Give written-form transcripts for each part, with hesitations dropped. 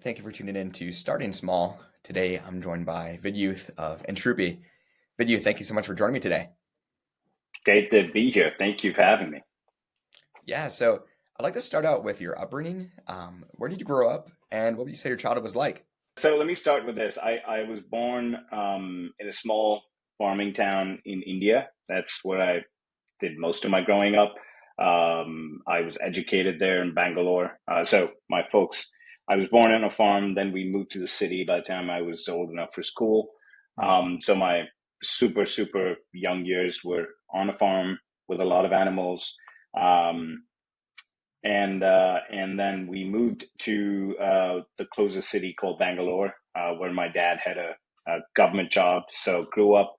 Thank you for tuning in to Starting Small. Today I'm joined by Vidyuth of Entrupy. Vidyuth, thank you so much for joining me today. Great to be here. Thank you for having me. Yeah, so I'd like to start out with your upbringing. Where did you grow up, and what would you say your childhood was like? So let me start with this. I was born in a small farming town in India. That's where I did most of my growing up. I was educated there in Bangalore. So my folks, I was born on a farm, then we moved to the city by the time I was old enough for school. Hmm. So my super young years were on a farm with a lot of animals. Um, and then we moved to the closest city called Bangalore, where my dad had a government job. So grew up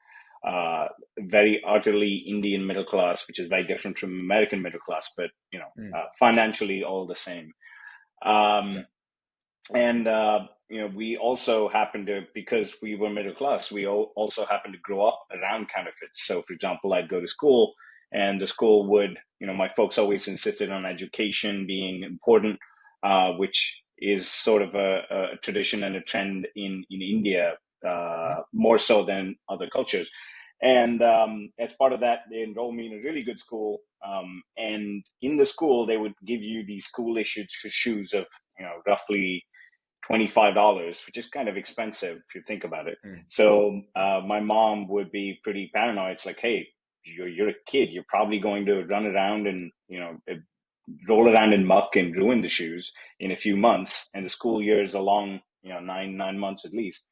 very utterly Indian middle class, which is very different from American middle class, but Mm. financially all the same. Yeah. Um, and we also happened to, because we were middle class, we also happened to grow up around counterfeits. So, for example, I'd go to school, and the school would, my folks always insisted on education being important, which is sort of a tradition and a trend in India, Mhm. more so than other cultures. And as part of that, they enrolled me in a really good school. And in the school, they would give you these school issued shoes of, roughly $25, which is kind of expensive if you think about it. Mm. So my mom would be pretty paranoid. It's like, hey, you're a kid. You're probably going to run around and roll around in muck and ruin the shoes in a few months. And the school year is a long, nine months at least.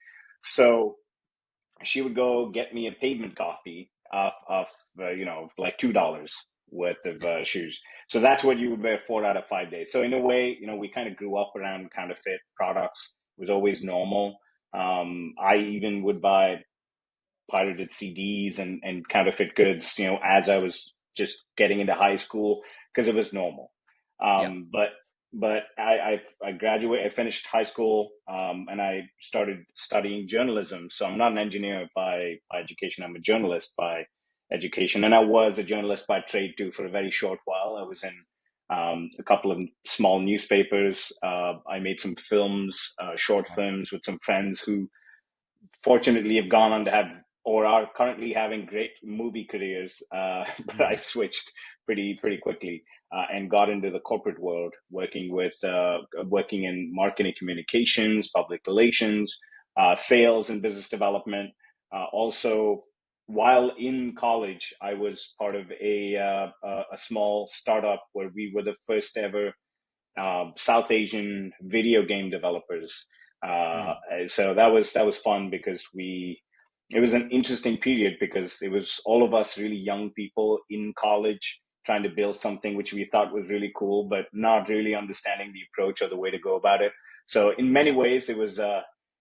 So she would go get me a pavement copy of like $2 worth of shoes. So that's what you would wear 4 out of 5 days. So in a way, we kind of grew up around counterfeit products. It was always normal. I even would buy pirated CDs and counterfeit goods, as I was just getting into high school because it was normal. Yeah. But I graduated, I finished high school, and I started studying journalism. So I'm not an engineer by education. I'm a journalist by education, and I was a journalist by trade too for a very short while. I was in a couple of small newspapers. I made some films, short Awesome. films with some friends who fortunately have gone on to have or are currently having great movie careers. But I Mm. switched pretty quickly and got into the corporate world, working in marketing communications, public relations, sales, and business development. Also, while in college, I was part of a small startup where we were the first ever South Asian video game developers. Mm. So that was fun because it was an interesting period because it was all of us really young people in college trying to build something which we thought was really cool, but not really understanding the approach or the way to go about it. So in many Yeah, ways, it was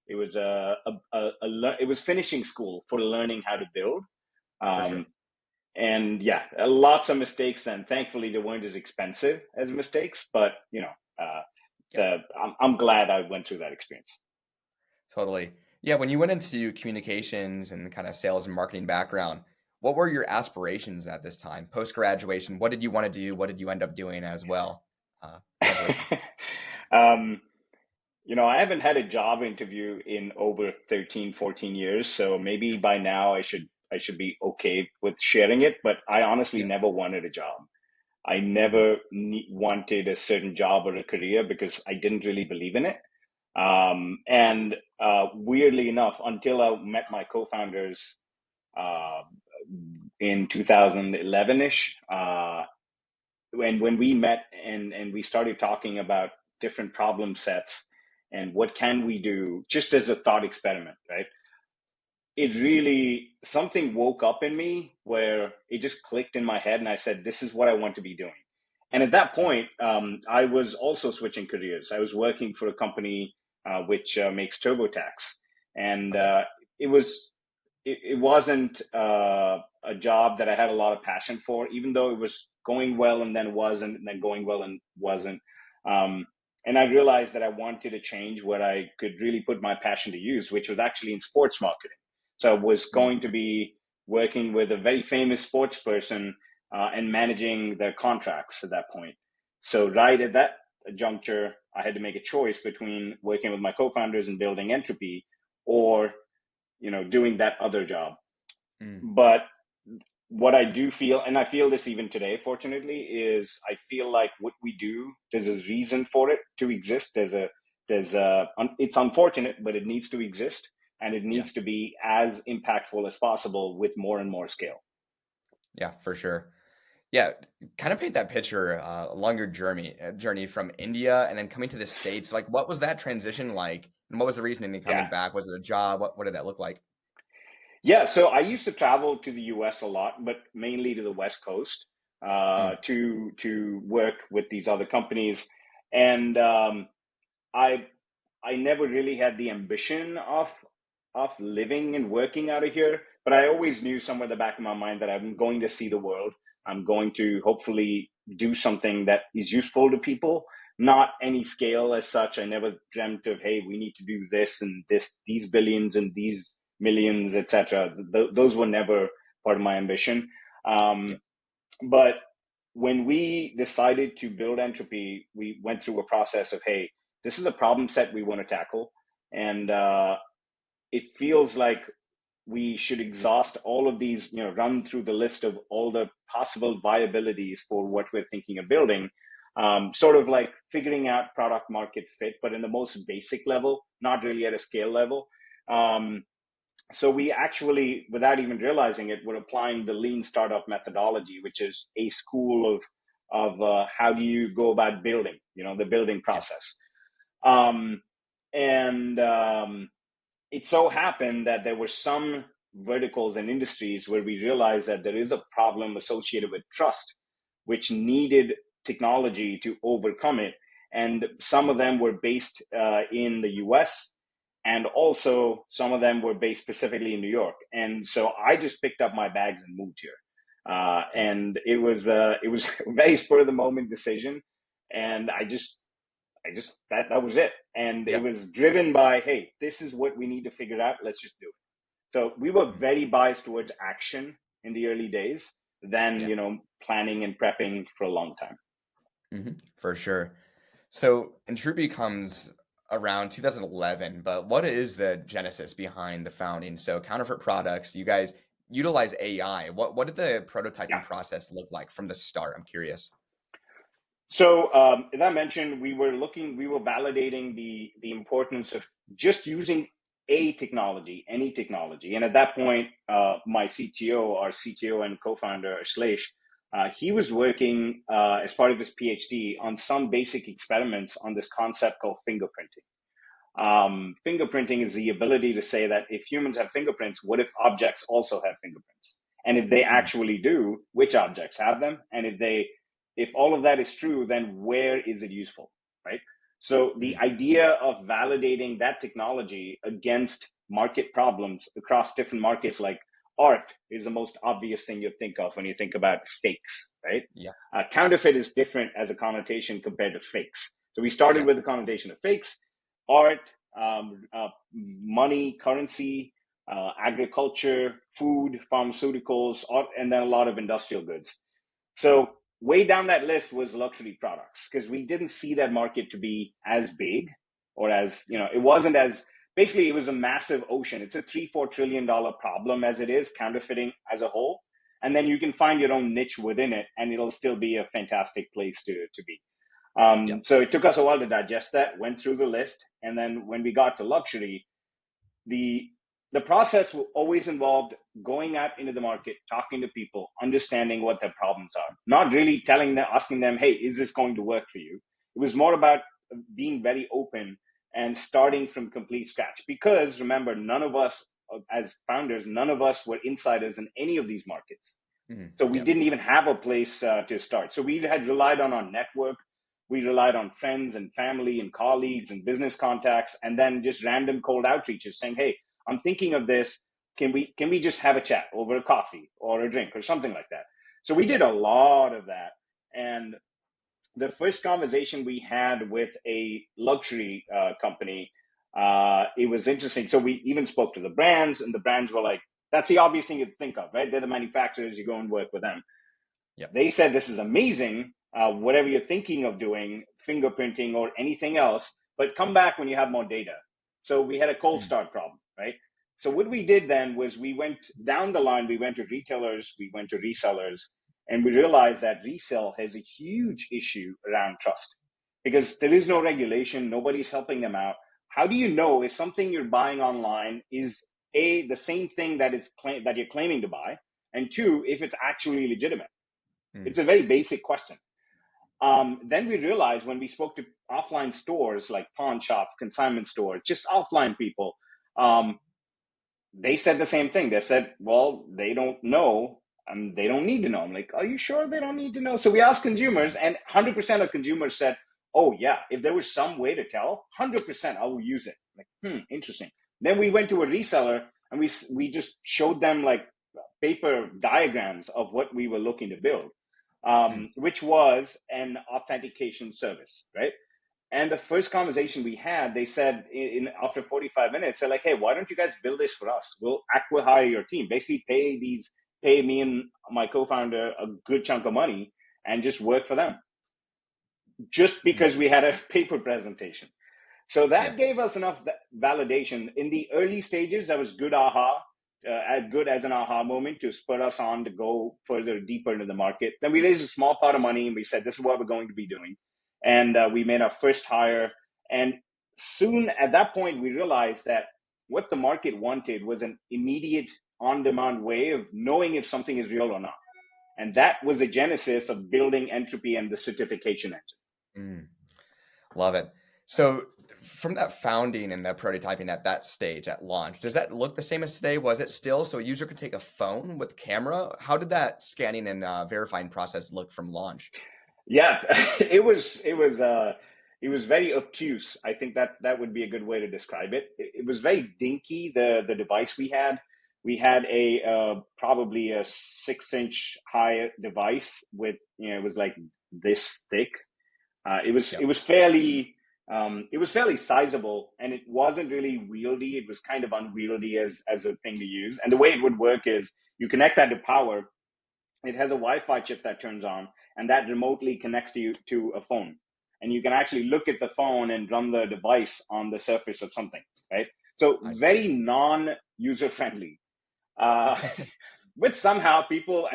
it was finishing school for learning how to build. for sure. Um, and yeah, lots of mistakes. Then thankfully they weren't as expensive as mistakes, but uh, Yeah, I'm glad I went through that experience. totally. Yeah, when you went into communications and kind of sales and marketing background, what were your aspirations at this time? Post graduation, what did you want to do? What did you end up doing as well? Congratulations. um, I haven't had a job interview in over 13, 14 years, so maybe by now I should be okay with sharing it, but I honestly Yeah. never wanted a job. I Mm. never wanted a certain job or a career because I didn't really believe in it. And weirdly enough, until I met my co-founders uh, in 2011-ish, when we met and we started talking about different problem sets and what can we do, just as a thought experiment, right? It really, something woke up in me where it just clicked in my head, and I said, "This is what I want to be doing." And at that Mm. point, I was also switching careers. I was working for a company which makes TurboTax, and Okay. it wasn't a job that I had a lot of passion for, even though it was going well and then wasn't, and then going well and wasn't. Um, and I realized that I wanted to change where I could really put my passion to use, which was actually in sports marketing. So I was Mm. going to be working with a very famous sports person and managing their contracts at that point. So right at that juncture, I had to make a choice between working with my co-founders and building Entropy, or doing that other job. Mm. But what I do feel, and I feel this even today, fortunately, is I feel like what we do, there's a reason for it to exist. It's unfortunate, but it needs to exist, and it Yeah. needs to be as impactful as possible with more and more scale. Yeah, for sure. Yeah, kind of paint that picture along your journey from India and then coming to the States. Like, what was that transition like? And what was the reasoning in Yeah. coming back? Was it a job? What did that look like? Yeah, so I used to travel to the US a lot, but mainly to the West Coast, Mm. to work with these other companies. And I I never really had the ambition of living and working out of here, but I always knew somewhere in the back of my mind that I'm going to see the world. I'm going to hopefully do something that is useful to people, not any scale as such. I never dreamt of, hey, we need to do this and this, these billions and these millions, etc. Those were never part of my ambition. Yeah. Um, but when we decided to build Entropy, we went through a process of, hey, this is a problem set we want to tackle. And it feels like we should exhaust all of these, run through the list of all the possible viabilities for what we're thinking of building. Sort of like figuring out product market fit, but in the most basic level, not really at a scale level. So we actually, without even realizing it, we're applying the lean startup methodology, which is a school of how do you go about building, the building Yeah. process. Um, and It so happened that there were some verticals and industries where we realized that there is a problem associated with trust, which needed technology to overcome it. And some of Mm. them were based in the US, and also some of them were based specifically in New York. And so I just picked up my bags and moved here. Yeah. And it was a very spur of the moment decision, and that was it. And it Yeah. was driven by, hey, this is what we need to figure out. Let's just do it. So we were Mm. very biased towards action in the early days than, Yeah. planning and prepping for a long time. For sure. So Entrupy comes around 2011, but what is the genesis behind the founding? So Counterfeit products, you guys utilize AI. What did the Yeah. prototyping process look like from the start? I'm curious. So as I mentioned, we were validating the importance of just using a technology, any technology. And at that point, my CTO, our CTO and co-founder, Shlesh, he was working as part of his PhD on some basic experiments on this concept called fingerprinting. Fingerprinting is the ability to say that if humans have fingerprints, what if objects also have fingerprints? And if they Mm. actually do, which objects have them? And if all of that is true, then where is it useful, right? So the Mm. idea of validating that technology against market problems across different markets, like art is the most obvious thing you think of when you think about fakes, right? Yeah. Counterfeit is different as a connotation compared to fakes. So we started Yeah. with the connotation of fakes, art, money, currency, agriculture, food, pharmaceuticals, and then a lot of industrial goods. So way down that list was luxury products, because we didn't see that market to be as big, or as, it wasn't as, basically it was a massive ocean. It's a $3-4 trillion problem as it is, counterfeiting as a whole. And then you can find your own niche within it, and it'll still be a fantastic place to be. Yeah. So it took us a while to digest that, went through the list. And then when we got to luxury, the the process always involved going out into the market, talking to people, understanding what their problems are, not really asking them, hey, is this going to work for you? It was more about being very open and starting from complete scratch. Because remember, none of us, as founders, none of us were insiders in any of these markets. So we Yeah. didn't even have a place to start. So we had relied on our network. We relied on friends and family and colleagues and business contacts, and then just random cold outreaches saying, hey, I'm thinking of this. Can we just have a chat over a coffee or a drink or something like that? So we Yeah. did a lot of that. And the first conversation we had with a luxury company, it was interesting. So we even spoke to the brands, and the brands were like, that's the obvious thing you'd think of, right? They're the manufacturers, you go and work with them. Yeah. They said, this is amazing. whatever you're thinking of doing, fingerprinting or anything else, but come back when you have more data. So we had a cold Mm. start problem, right? So what we did then was we went down the line, we went to retailers, we went to resellers, and we realized that resale has a huge issue around trust because there is no Yeah. regulation, nobody's helping them out. How do you know if something you're buying online is the same thing that that you're claiming to buy, and two, if it's actually legitimate? Mm. It's a very basic question. Yeah. Then we realized when we spoke to offline stores like pawn shop, consignment stores, just offline people, um, they said the same thing. They said, well, they don't know and they don't need to know. I'm like, are you sure they don't need to know? So we asked consumers, and 100% of consumers said, oh, yeah, if there was some way to tell, 100% I will use it. Like, interesting. Then we went to a reseller and we just showed them like paper diagrams of what we were looking to build, Mm. which was an authentication service, right? And the first conversation we had, they said after 45 minutes, they're like, hey, why don't you guys build this for us? We'll acquire your team. Basically pay me and my co-founder a good chunk of money and just work for them. Just Mm. because we had a paper presentation. So Yeah. that gave us enough validation. In the early stages, that was good as good as an aha moment to spur us on to go further deeper into the market. Then we raised a small pot of money and we said, this is what we're going to be doing. And we made our first hire. And soon at that point, we realized that what the market wanted was an immediate on-demand way of knowing if something is real or not. And Yeah. that was the genesis of building Entropy and the certification engine. Mm. Love it. So from that founding and the prototyping at that stage at launch, does that look the same as today? Was it still so a user could take a phone with camera? How did that scanning and verifying process look from launch? Yeah, it was very obtuse. I think that would be a good way to describe it. It was very dinky. The device we had a probably a 6-inch high device with it was like this thick. It Yep. was fairly sizable, and it wasn't really wieldy. It was kind of unwieldy as a thing to use. And the way it would work is you connect that to power. It has a Wi-Fi chip that turns on, and that remotely connects to you to a phone, and you can actually look at the phone and run the device on the surface of something, right? So I see. very non-user friendly. Uh, but somehow people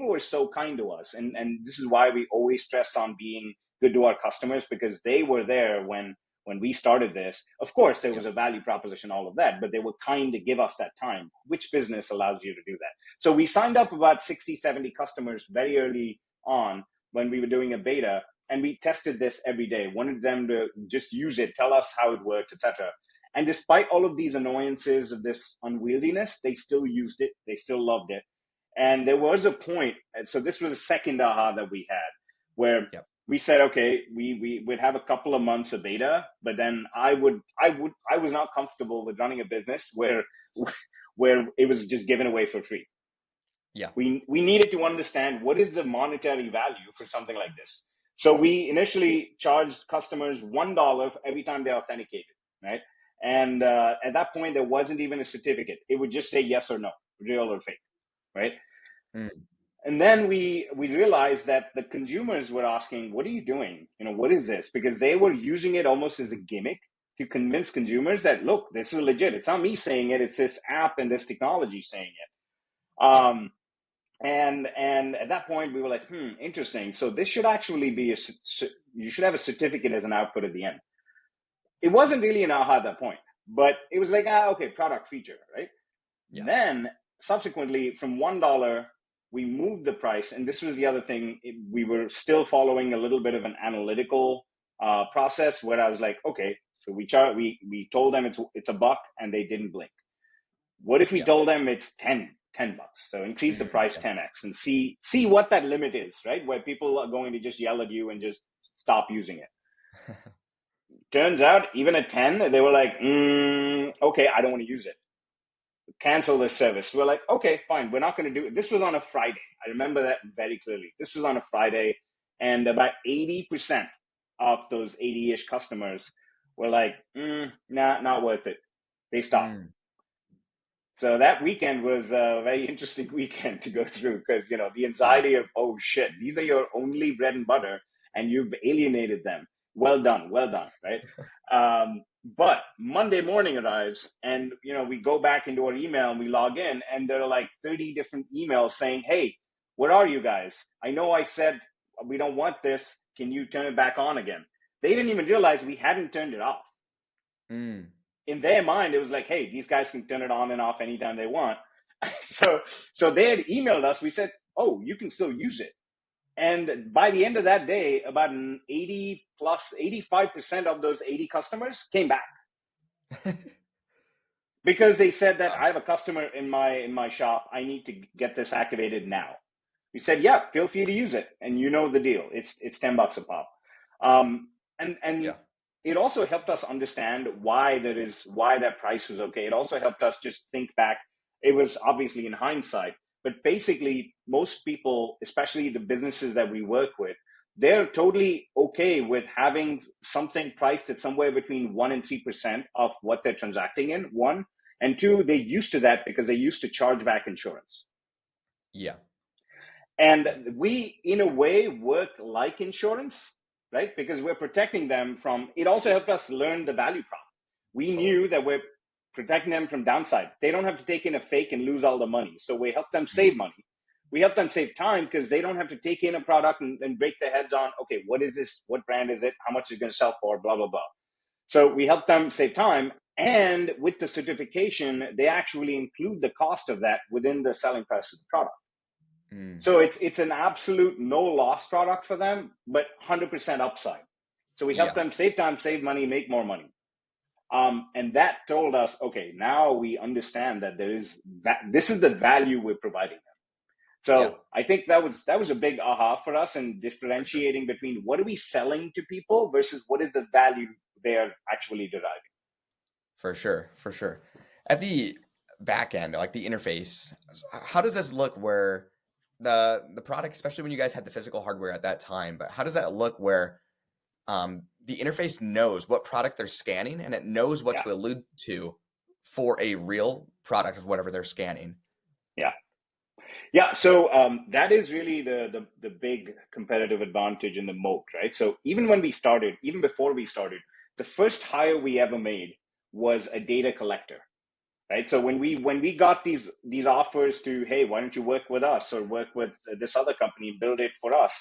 were so kind to us, and this is why we always stress on being good to our customers, because they were there when we started this. Of course there was Yep. a value proposition, all of that, but they were kind to give us that time. Which business allows you to do that? So we signed up about 60-70 customers very early on when we were doing a beta, and we tested this every day, wanted them to just use it, tell us how it worked, etc. And despite all of these annoyances of this unwieldiness, they still used it. They still loved it. And there was a point, and so this was the second aha that we had, where Yep. we said, okay, we would have a couple of months of beta, but then I was not comfortable with running a business where it was just given away for free. Yeah. We needed to understand what is the monetary value for something like this. So we initially charged customers $1 every time they authenticated, right? And at that point, there wasn't even a certificate. It would just say yes or no, real or fake, right? Mm. And then we realized that the consumers were asking, what are you doing? What is this? Because they were using it almost as a gimmick to convince consumers that, look, this is legit. It's not me saying it. It's this app and this technology saying it. Yeah. And at that point we were like, interesting. So this should actually be you should have a certificate as an output at the end. It wasn't really an aha at that point, but it was like, okay, product feature, right? Yeah. Then subsequently from $1, we moved the price. And this was the other thing. We were still following a little bit of an analytical process where I was like, okay, so we told them it's $1 and they didn't blink. What if we Yeah. told them it's $10? So increase the price Yeah. 10x and see what that limit is, right? Where people are going to just yell at you and just stop using it. Turns out even at 10, they were like, okay, I don't want to use it. Cancel this service. We're like, okay, fine. We're not going to do it. This was on a Friday. I remember that very clearly. This was on a Friday, and about 80% of those 80-ish customers were like, nah, not worth it. They stopped. Mm. So that weekend was a very interesting weekend to go through because, the Yeah. anxiety of, oh shit, these are your only bread and butter. and you've alienated them. Well done, right? But Monday morning arrives, and we go back into our email and we log in, and there are like 30 different emails saying, "Hey, where are you guys? I know I said we don't want this. Can you turn it back on again?" They didn't even realize we hadn't turned it off. Mm. In their mind, it was like, "Hey, these guys can turn it on and off anytime they want." so they had emailed us. We said, "Oh, you can still use it." And by the end of that day, about an 85% of those 80 customers came back because they said that, "I have a customer in my shop. I need to get this activated now." We said, "Yeah, feel free to use it." And you know the deal. It's $10 a pop. And Yeah. it also helped us understand why that price was okay. It also helped us just think back. It was obviously in hindsight, but basically most people, especially the businesses that we work with, they're totally okay with having something priced at somewhere between 1% and 3% of what they're transacting in, one. And two, they're used to that because they used to charge back insurance. Yeah. And we, in a way, work like insurance, right? Because we're protecting them from, it also helped us learn the value prop. We knew that we're protecting them from downside. They don't have to take in a fake and lose all the money. So we help them save money. We help them save time because they don't have to take in a product and break their heads on, okay, what is this? What brand is it? How much is it going to sell for? Blah, blah, blah. So we help them save time. And with the certification, they actually include the cost of that within the selling price of the product. So it's an absolute no loss product for them, but 100% upside. So we help them save time, save money, make more money. And that told us, okay, now we understand that this is the value we're providing them. So I think that was a big aha for us in differentiating between what are we selling to people versus what is the value they're actually deriving. For sure. For sure. At the back end, like the interface, how does this look where the product, especially when you guys had the physical hardware at that time, but how does that look where the interface knows what product they're scanning and it knows what to allude to for a real product of whatever they're scanning? Yeah. So that is really the big competitive advantage in the moat, right? So even before we started, the first hire we ever made was a data collector, right? So when we got these offers to, hey, why don't you work with us or work with this other company, build it for us?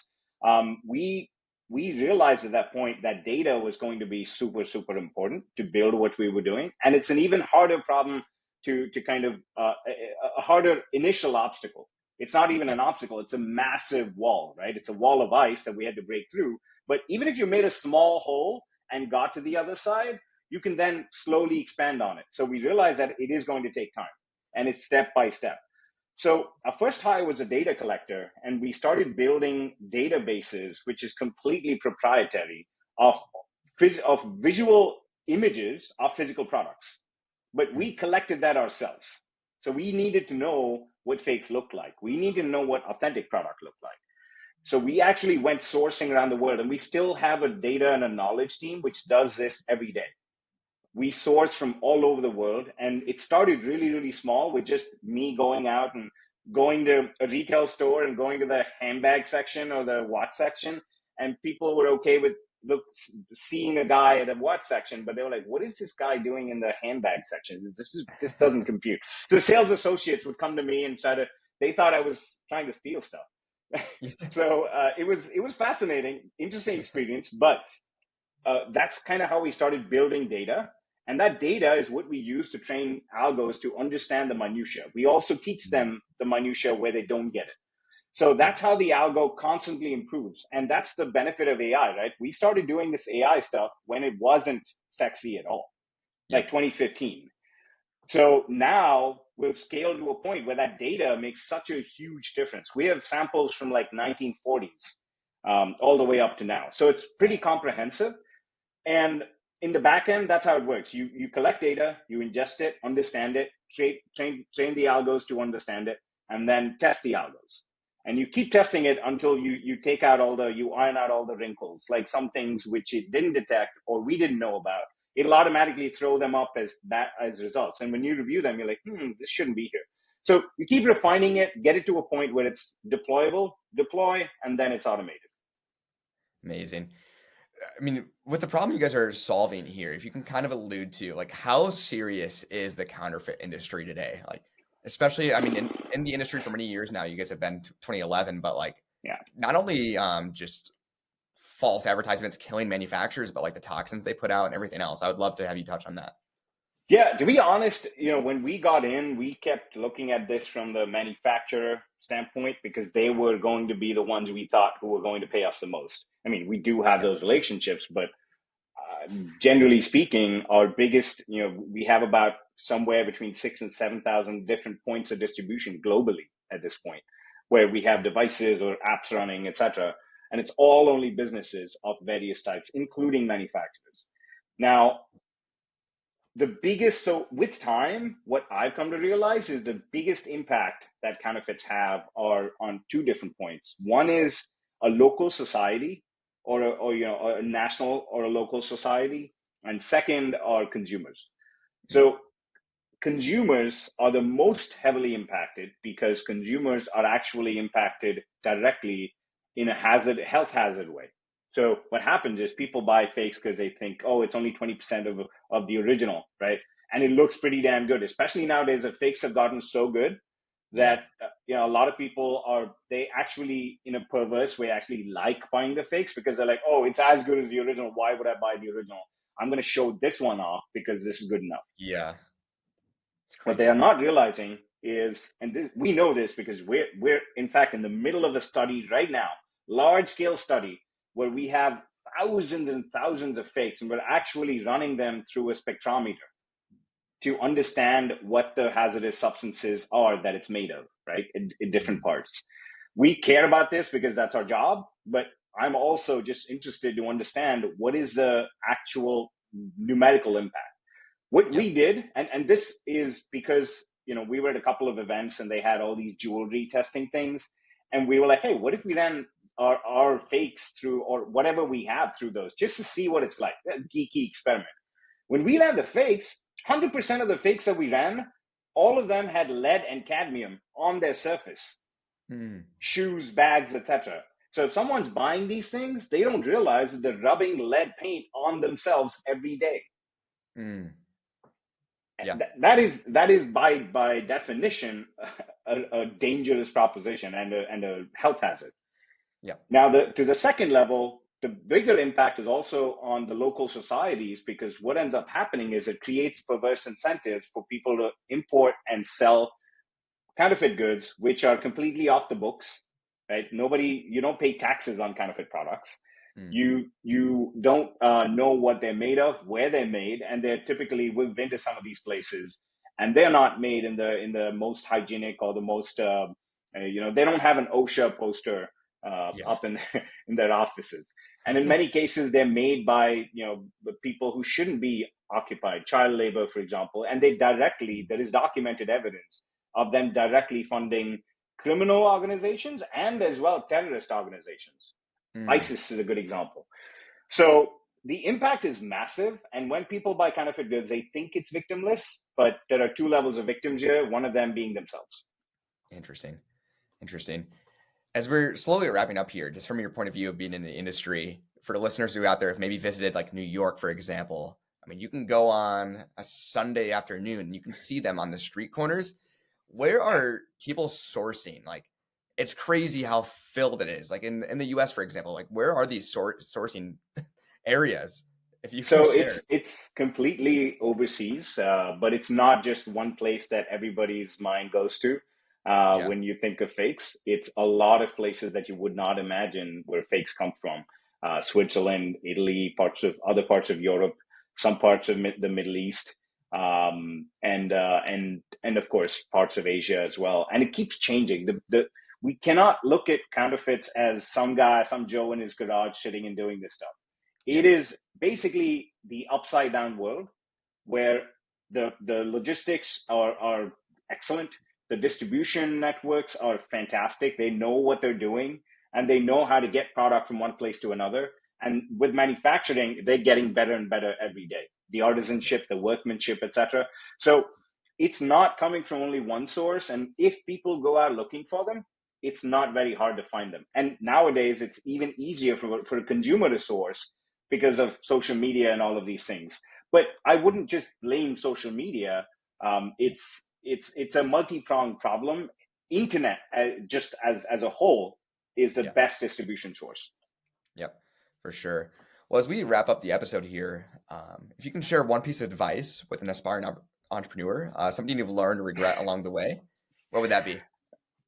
We realized at that point that data was going to be super, super important to build what we were doing. And it's an even harder problem to kind of a harder initial obstacle. It's not even an obstacle. It's a massive wall, right? It's a wall of ice that we had to break through. But even if you made a small hole and got to the other side, you can then slowly expand on it. So we realized that it is going to take time and it's step by step. So our first hire was a data collector, and we started building databases, which is completely proprietary of visual images of physical products. But we collected that ourselves. So we needed to know what fakes look like. We needed to know what authentic product looked like. So we actually went sourcing around the world, and we still have a data and a knowledge team which does this every day. We source from all over the world, and it started really, really small with just me going out and going to a retail store and going to the handbag section or the watch section, and people were okay with seeing a guy at a watch section, but they were like, what is this guy doing in the handbag section? This doesn't compute. So the sales associates would come to me and they thought I was trying to steal stuff. So it was fascinating, interesting experience, but that's kind of how we started building data. And that data is what we use to train algos to understand the minutia. We also teach them the minutia where they don't get it. So that's how the algo constantly improves. And that's the benefit of AI, right? We started doing this AI stuff when it wasn't sexy at all, like 2015. So now we've scaled to a point where that data makes such a huge difference. We have samples from like 1940s all the way up to now. So it's pretty comprehensive. And in the back end, that's how it works. You collect data, you ingest it, understand it, train the algos to understand it, and then test the algos. And you keep testing it until you iron out all the wrinkles, like some things which it didn't detect or we didn't know about. It'll automatically throw them up as results. And when you review them, you're like, this shouldn't be here. So you keep refining it, get it to a point where it's deployable, deploy, and then it's automated. Amazing. I mean, with the problem you guys are solving here, if you can kind of allude to like how serious is the counterfeit industry today? Like, especially, I mean, in the industry for many years now, you guys have been 2011, but like Yeah. not only just false advertisements killing manufacturers, but like the toxins they put out and everything else. I would love to have you touch on that. Yeah, to be honest, when we got in, we kept looking at this from the manufacturer standpoint because they were going to be the ones we thought who were going to pay us the most. I mean, we do have Yeah. those relationships, but generally speaking, our biggest, we have about somewhere between 6 and 7,000 different points of distribution globally at this point, where we have devices or apps running, etc. And it's all only businesses of various types, including manufacturers. Now, so with time, what I've come to realize is the biggest impact that counterfeits have are on two different points. One is a local society or a national or a local society, and second are consumers. Mm. So consumers are the most heavily impacted because consumers are actually impacted directly in a health hazard way. So what happens is people buy fakes because they think, oh, it's only 20% of the original, right? And it looks pretty damn good, especially nowadays the fakes have gotten so good Yeah. that a lot of people they actually in a perverse way actually like buying the fakes because they're like, oh, it's as good as the original, why would I buy the original? I'm going to show this one off because this is good enough. Yeah. It's What they are crazy. not realizing is, and we know this because we're in fact in the middle of a study right now, large scale study where we have thousands and thousands of fakes, and we're actually running them through a spectrometer to understand what the hazardous substances are that it's made of, right? In different Mm. parts. We care about this because that's our job, but I'm also just interested to understand what is the actual numerical impact. What Yep. we did, and this is because we were at a couple of events and they had all these jewelry testing things, and we were like, hey, what if we ran our fakes through or whatever we have through those just to see what it's like? A geeky experiment. When we ran the fakes, 100% of the fakes that we ran, all of them had lead and cadmium on their surface, Mm. shoes, bags, etc. So if someone's buying these things, they don't realize that they're rubbing lead paint on themselves every day. Mm. Yeah. That is by definition a dangerous proposition and a health hazard. Yeah. Now, to the second level, the bigger impact is also on the local societies because what ends up happening is it creates perverse incentives for people to import and sell counterfeit goods, which are completely off the books, right? You don't pay taxes on counterfeit products. Mm. You don't know what they're made of, where they're made, and they're typically we've been to some of these places, and they're not made in the most hygienic or the most they don't have an OSHA poster Yeah. up in in their offices, and in many cases they're made by the people who shouldn't be occupied, child labor, for example, and there is documented evidence of them directly funding criminal organizations and as well terrorist organizations. Mm. ISIS is a good example. So the impact is massive. And when people buy counterfeit goods, they think it's victimless, but there are two levels of victims here, one of them being themselves. Interesting. Interesting. As we're slowly wrapping up here, just from your point of view of being in the industry, for the listeners who out there have maybe visited like New York, for example, I mean, you can go on a Sunday afternoon and you can see them on the street corners. Where Yeah. are people sourcing? Like, it's crazy how filled it is. Like in the US, for example, like where are these sourcing areas? If you can So share. it's completely overseas, but it's not just one place that everybody's mind goes to. Yeah. When you think of fakes, it's a lot of places that you would not imagine where fakes come from. Switzerland, Italy, other parts of Europe, some parts of the Middle East, and of course parts of Asia as well. And it keeps changing. We cannot look at counterfeits as some guy, some Joe in his garage sitting and doing this stuff. Yeah. It is basically the upside down world where the logistics are excellent. The distribution networks are fantastic. They know what they're doing and they know how to get product from one place to another. And with manufacturing, they're getting better and better every day. The artisanship, the workmanship, etc. So it's not coming from only one source. And if people go out looking for them, it's not very hard to find them. And nowadays, it's even easier for a consumer to source because of social media and all of these things. But I wouldn't just blame social media. It's a multi-pronged problem. Internet, just as a whole, is the Yeah. best distribution source. Yep, for sure. Well, as we wrap up the episode here, if you can share one piece of advice with an aspiring entrepreneur, something you've learned or regret along the way, what would that be?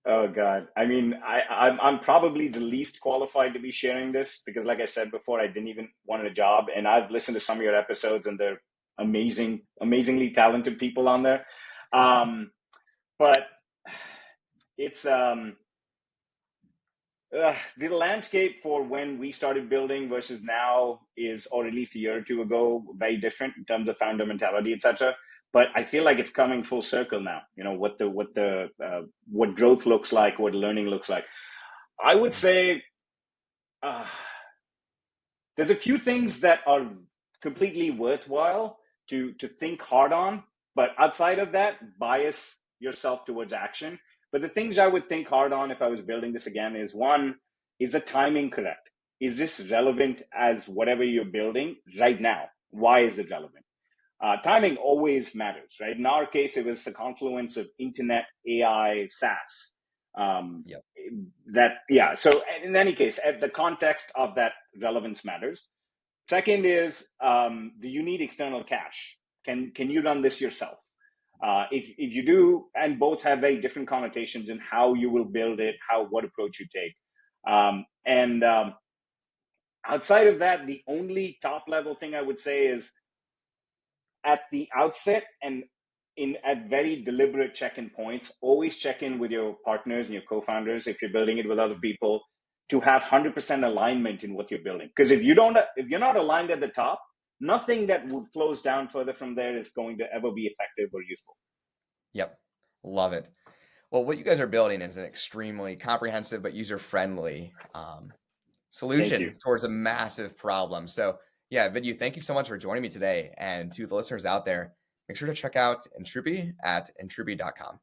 Oh God. I mean, I'm probably the least qualified to be sharing this because, like I said before, I didn't even want a job, and I've listened to some of your episodes, and they're amazingly talented people on there. But it's the landscape for when we started building versus now is, or at least a year or two ago, very different in terms of founder mentality, etc. But I feel like it's coming full circle now. You know what growth looks like, what learning looks like. I would say uh, there's a few things that are completely worthwhile to think hard on, but outside of that, bias yourself towards action. But the things I would think hard on if I was building this again is, one, is the timing correct? Is this relevant as whatever you're building right now? Why is it relevant? Timing always matters, right? In our case, it was the confluence of internet, AI, SaaS. Yep. So in any case, the context of that relevance matters. Second is, do you need external cash? Can you run this yourself? If you do, and both have very different connotations in how you will build it, what approach you take. And outside of that, the only top level thing I would say is, at the outset and at very deliberate check-in points, always check in with your partners and your co-founders if you're building it with other people, to have 100% alignment in what you're building. Because if you're not aligned at the top, nothing that flows down further from there is going to ever be effective or useful. Yep. Love it. Well, what you guys are building is an extremely comprehensive but user-friendly Thank you. solution towards a massive problem. So yeah, Vidyu, thank you so much for joining me today. And to the listeners out there, make sure to check out Entrupy at entrupy.com.